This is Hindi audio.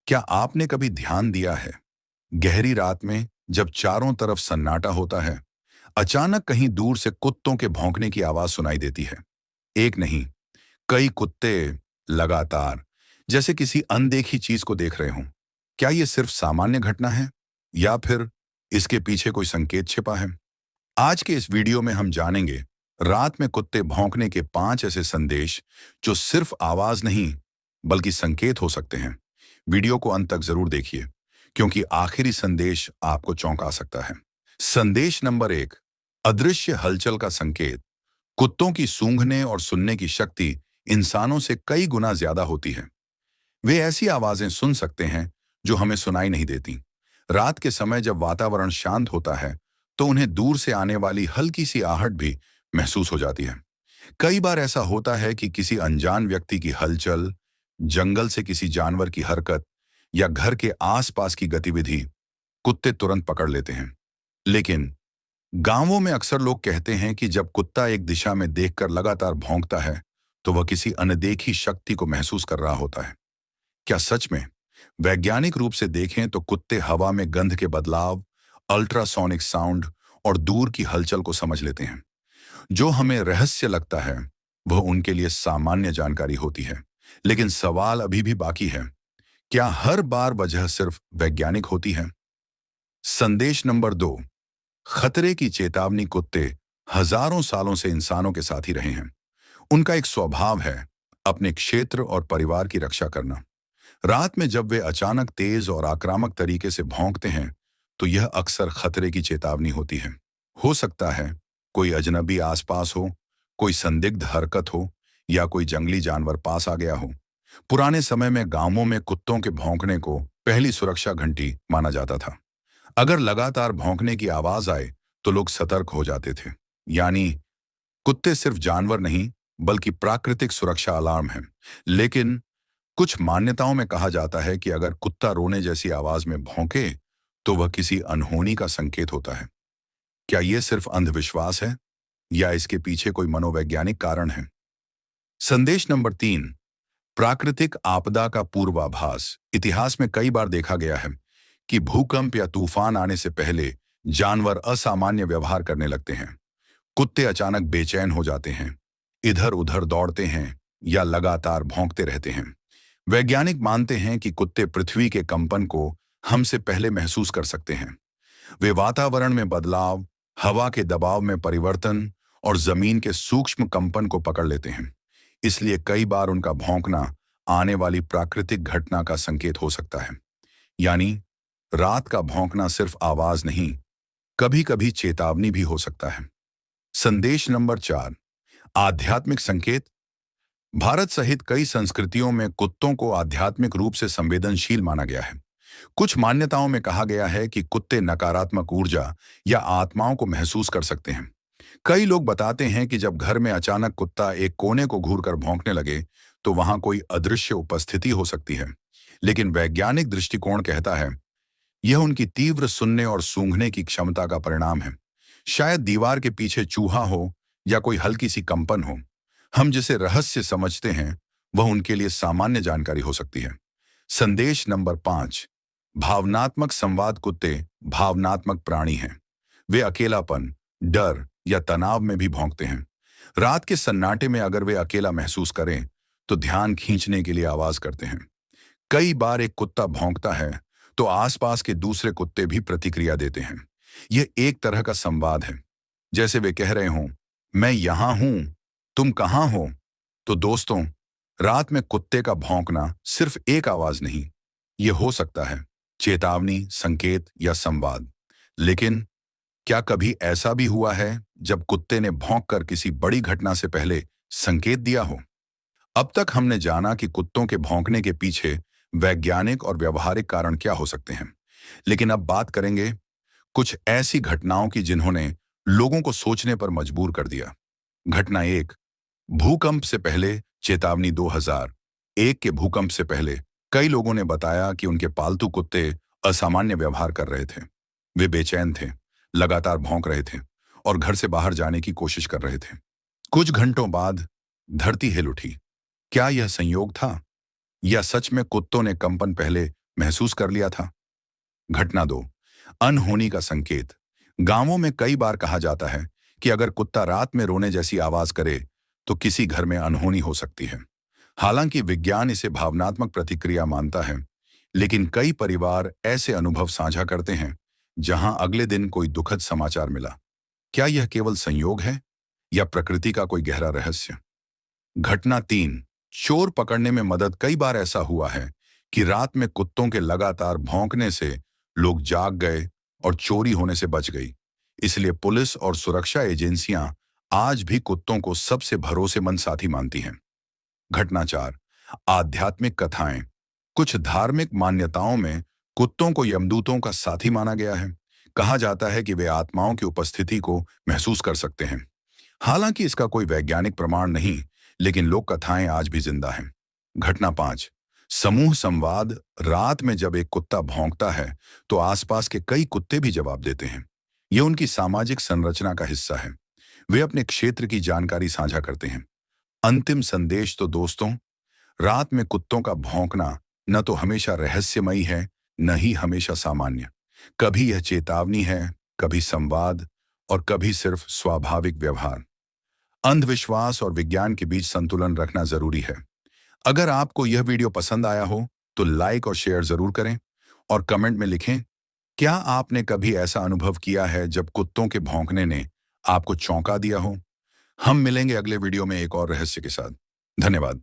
क्या आपने कभी ध्यान दिया है, गहरी रात में जब चारों तरफ सन्नाटा होता है, अचानक कहीं दूर से कुत्तों के भौंकने की आवाज सुनाई देती है। एक नहीं, कई कुत्ते लगातार, जैसे किसी अनदेखी चीज को देख रहे हों। क्या यह सिर्फ सामान्य घटना है या फिर इसके पीछे कोई संकेत छिपा है? आज के इस वीडियो में हम जानेंगे रात में कुत्ते भौंकने के 5 ऐसे संदेश जो सिर्फ आवाज नहीं बल्कि संकेत हो सकते हैं। वीडियो को अंत तक जरूर देखिए, क्योंकि आखिरी संदेश आपको चौंका सकता है। संदेश नंबर 1, अदृश्य हलचल का संकेत। कुत्तों की सूंघने और सुनने की शक्ति इंसानों से कई गुना ज्यादा होती है। वे ऐसी आवाजें सुन सकते हैं जो हमें सुनाई नहीं देती। रात के समय जब वातावरण शांत होता है तो उन्हें दूर से आने वाली हल्की सी आहट भी महसूस हो जाती है। कई बार ऐसा होता है कि किसी अनजान व्यक्ति की हलचल, जंगल से किसी जानवर की हरकत या घर के आसपास की गतिविधि कुत्ते तुरंत पकड़ लेते हैं। लेकिन गांवों में अक्सर लोग कहते हैं कि जब कुत्ता एक दिशा में देखकर लगातार भौंकता है तो वह किसी अनदेखी शक्ति को महसूस कर रहा होता है। क्या सच में? वैज्ञानिक रूप से देखें तो कुत्ते हवा में गंध के बदलाव, अल्ट्रासोनिक साउंड और दूर की हलचल को समझ लेते हैं। जो हमें रहस्य लगता है वह उनके लिए सामान्य जानकारी होती है। लेकिन सवाल अभी भी बाकी है, क्या हर बार वजह सिर्फ वैज्ञानिक होती है? संदेश नंबर 2, खतरे की चेतावनी। कुत्ते हजारों सालों से इंसानों के साथ ही रहे हैं। उनका एक स्वभाव है अपने क्षेत्र और परिवार की रक्षा करना। रात में जब वे अचानक तेज और आक्रामक तरीके से भौंकते हैं तो यह अक्सर खतरे की चेतावनी होती है। हो सकता है कोई अजनबी आसपास हो, कोई संदिग्ध हरकत हो या कोई जंगली जानवर पास आ गया हो। पुराने समय में गांवों में कुत्तों के भौंकने को पहली सुरक्षा घंटी माना जाता था। अगर लगातार भौंकने की आवाज आए तो लोग सतर्क हो जाते थे। यानी कुत्ते सिर्फ जानवर नहीं बल्कि प्राकृतिक सुरक्षा अलार्म है। लेकिन कुछ मान्यताओं में कहा जाता है कि अगर कुत्ता रोने जैसी आवाज में भौंके तो वह किसी अनहोनी का संकेत होता है। क्या यह सिर्फ अंधविश्वास है या इसके पीछे कोई मनोवैज्ञानिक कारण है? संदेश नंबर 3, प्राकृतिक आपदा का पूर्वाभास। इतिहास में कई बार देखा गया है कि भूकंप या तूफान आने से पहले जानवर असामान्य व्यवहार करने लगते हैं। कुत्ते अचानक बेचैन हो जाते हैं, इधर उधर दौड़ते हैं या लगातार भौंकते रहते हैं। वैज्ञानिक मानते हैं कि कुत्ते पृथ्वी के कंपन को हमसे पहले महसूस कर सकते हैं। वे वातावरण में बदलाव, हवा के दबाव में परिवर्तन और जमीन के सूक्ष्म कंपन को पकड़ लेते हैं। इसलिए कई बार उनका भौंकना आने वाली प्राकृतिक घटना का संकेत हो सकता है। यानी रात का भौंकना सिर्फ आवाज नहीं, कभी कभी चेतावनी भी हो सकता है। संदेश नंबर 4, आध्यात्मिक संकेत। भारत सहित कई संस्कृतियों में कुत्तों को आध्यात्मिक रूप से संवेदनशील माना गया है। कुछ मान्यताओं में कहा गया है कि कुत्ते नकारात्मक ऊर्जा या आत्माओं को महसूस कर सकते हैं। कई लोग बताते हैं कि जब घर में अचानक कुत्ता एक कोने को घूरकर भौंकने लगे तो वहां कोई अदृश्य उपस्थिति हो सकती है। लेकिन वैज्ञानिक दृष्टिकोण कहता है यह उनकी तीव्र सुनने और सूंघने की क्षमता का परिणाम है। शायद दीवार के पीछे चूहा हो या कोई हल्की सी कंपन हो। हम जिसे रहस्य समझते हैं वह उनके लिए सामान्य जानकारी हो सकती है। संदेश नंबर 5, भावनात्मक संवाद। कुत्ते भावनात्मक प्राणी हैं। वे अकेलापन, डर या तनाव में भी भौंकते हैं। रात के सन्नाटे में अगर वे अकेला महसूस करें तो ध्यान खींचने के लिए आवाज करते हैं। कई बार एक कुत्ता भौंकता है तो आसपास के दूसरे कुत्ते भी प्रतिक्रिया देते हैं। यह एक तरह का संवाद है, जैसे वे कह रहे हों, मैं यहां हूं, तुम कहां हो। तो दोस्तों, रात में कुत्ते का भौंकना सिर्फ एक आवाज नहीं, यह हो सकता है चेतावनी, संकेत या संवाद। लेकिन क्या कभी ऐसा भी हुआ है जब कुत्ते ने भौंककर किसी बड़ी घटना से पहले संकेत दिया हो? अब तक हमने जाना कि कुत्तों के भौंकने के पीछे वैज्ञानिक और व्यवहारिक कारण क्या हो सकते हैं। लेकिन अब बात करेंगे कुछ ऐसी घटनाओं की जिन्होंने लोगों को सोचने पर मजबूर कर दिया। घटना 1, भूकंप से पहले चेतावनी। 2001 के भूकंप से पहले कई लोगों ने बताया कि उनके पालतू कुत्ते असामान्य व्यवहार कर रहे थे। वे बेचैन थे, लगातार भौंक रहे थे और घर से बाहर जाने की कोशिश कर रहे थे। कुछ घंटों बाद धरती हिल उठी। क्या यह संयोग था या सच में कुत्तों ने कंपन पहले महसूस कर लिया था। घटना 2, अनहोनी का संकेत। गांवों में कई बार कहा जाता है कि अगर कुत्ता रात में रोने जैसी आवाज करे तो किसी घर में अनहोनी हो सकती है। हालांकि विज्ञान इसे भावनात्मक प्रतिक्रिया मानता है, लेकिन कई परिवार ऐसे अनुभव साझा करते हैं जहां अगले दिन कोई दुखद समाचार मिला। क्या यह केवल संयोग है या प्रकृति का कोई गहरा रहस्य? घटना 3, चोर पकड़ने में मदद। कई बार ऐसा हुआ है कि रात में कुत्तों के लगातार भौंकने से लोग जाग गए और चोरी होने से बच गई। इसलिए पुलिस और सुरक्षा एजेंसियां आज भी कुत्तों को सबसे भरोसेमंद साथी मानती हैं। घटना 4, आध्यात्मिक कथाएं। कुछ धार्मिक मान्यताओं में कुत्तों को यमदूतों का साथी माना गया है। कहा जाता है कि वे आत्माओं की उपस्थिति को महसूस कर सकते हैं। हालांकि इसका कोई वैज्ञानिक प्रमाण नहीं, लेकिन लोक कथाएं आज भी जिंदा हैं। घटना 5, समूह संवाद। रात में जब एक कुत्ता भौंकता है तो आसपास के कई कुत्ते भी जवाब देते हैं। यह उनकी सामाजिक संरचना का हिस्सा है। वे अपने क्षेत्र की जानकारी साझा करते हैं। अंतिम संदेश तो दोस्तों, रात में कुत्तों का भौंकना न तो हमेशा रहस्यमयी है, न ही हमेशा सामान्य। कभी यह चेतावनी है, कभी संवाद और कभी सिर्फ स्वाभाविक व्यवहार। अंधविश्वास और विज्ञान के बीच संतुलन रखना जरूरी है। अगर आपको यह वीडियो पसंद आया हो तो लाइक और शेयर जरूर करें और कमेंट में लिखें, क्या आपने कभी ऐसा अनुभव किया है जब कुत्तों के भौंकने ने आपको चौंका दिया हो? हम मिलेंगे अगले वीडियो में एक और रहस्य के साथ। धन्यवाद।